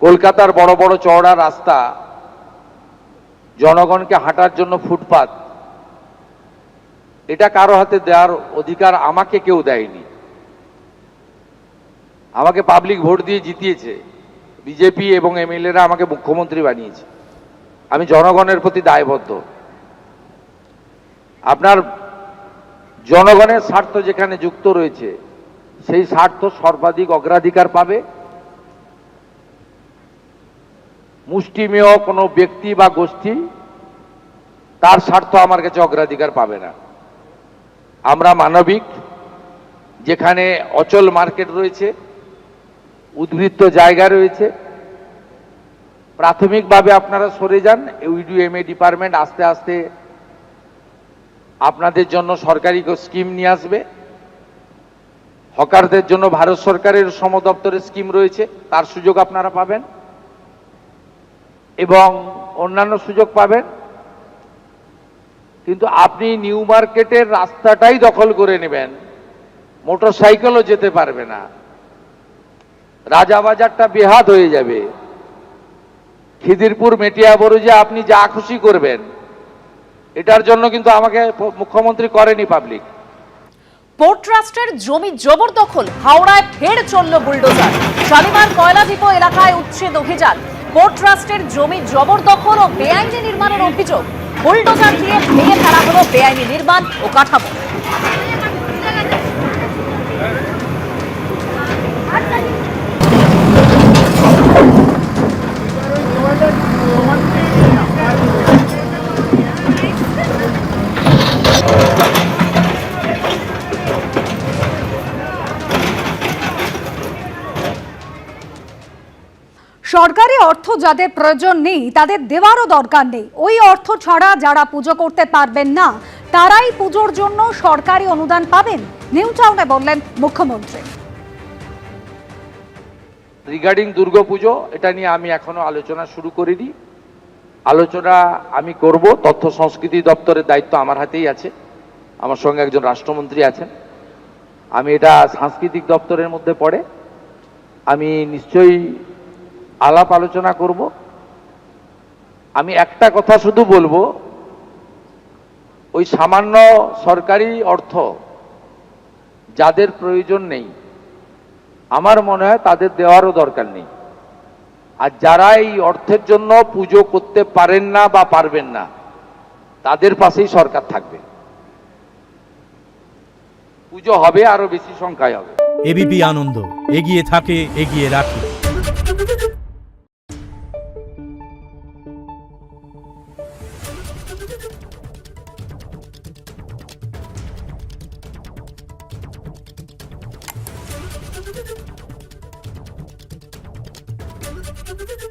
কলকাতার বড় বড় চওড়া রাস্তা, জনগণকে হাঁটার জন্য ফুটপাত, এটা কারো হাতে দেওয়ার অধিকার আমাকে কেউ দেয়নি। আমাকে পাবলিক ভোট দিয়ে জিতিয়েছে, বিজেপি এবং এমএলএরা আমাকে মুখ্যমন্ত্রী বানিয়েছে। আমি জনগণের প্রতি দায়বদ্ধ। আপনার জনগণের স্বার্থ যেখানে যুক্ত রয়েছে, সেই স্বার্থ সর্বাধিক অগ্রাধিকার পাবে। মুষ্টিমেয় কোনো ব্যক্তি বা গোষ্ঠী তার স্বার্থ আমার কাছে অগ্রাধিকার পাবে না। আমরা মানবিক, যেখানে অচল মার্কেট রয়েছে, উদ্বৃত্ত জায়গা রয়েছে, প্রাথমিকভাবে আপনারা সরে যান। ইউডিএমএ ডিপার্টমেন্ট আস্তে আস্তে আপনাদের জন্য সরকারি স্কিম নিয়ে আসবে। হকারদের জন্য ভারত সরকারের শ্রম দপ্তরের স্কিম রয়েছে, তার সুযোগ আপনারা পাবেন এবং অন্যান্য সুযোগ পাবেন। কিন্তু আপনি নিউ মার্কেটের রাস্তাটাই দখল করে নেবেন, মোটরসাইকেলও যেতে পারবে না, রাজাবাজারটা বেহাত হয়ে যাবে, খিদিরপুর মেটিয়া বরুজে আপনি যা খুশি করবেন। এটার জন্য কিন্তু আমাকে মুখ্যমন্ত্রী করেনি পাবলিক। পোর্ট ট্রাস্টের জমি জবরদখল, হাওড়ায় ফের চলল বুলডোজার। শালিমার কয়লা ডিপো এলাকায় উচ্ছেদ অভিযান। পোর্ট ট্রাস্টের জমি জবরদখল ও বেআইনি নির্মাণের অভিযোগ। বুলডোজার দিয়ে ভেঙে ফেলা হলো বেআইনি নির্মাণ ও কাঠামো। সরকারি অর্থ যাদের প্রয়োজন নেই তাদের দেওয়ারও দরকার নেই। ওই অর্থ ছাড়া যারা পুজো করতে পারবেন না তারাই পুজোর জন্য সরকারি অনুদান পাবেন, নিউ টাউনে বললেন মুখ্যমন্ত্রী। রিগার্ডিং দুর্গাপুজো, এটা নিয়ে আমি এখনো আলোচনা শুরু করিনি। আলোচনা আমি করব। তথ্য সংস্কৃতি দপ্তরের দায়িত্ব আমার হাতেই আছে, আমার সঙ্গে একজন রাষ্ট্রমন্ত্রী আছেন। আমি এটা সাংস্কৃতিক দপ্তরের মধ্যে পড়ে, আমি নিশ্চয়ই আলাপ আলোচনা করব। আমি একটা কথা শুধু বলবো, ওই সামান্য সরকারি অর্থ যাদের প্রয়োজন নেই, আমার মনে হয় তাদের দেওয়ারও দরকার নেই। আর যারা এই অর্থের জন্য পুজো করতে পারেন না বা পারবেন না, তাদের পাশেই সরকার থাকবে। পুজো হবে, আরো বেশি সংখ্যায় হবে। এবিপি আনন্দ, এগিয়ে থাকে, এগিয়ে রাখে। Thank you.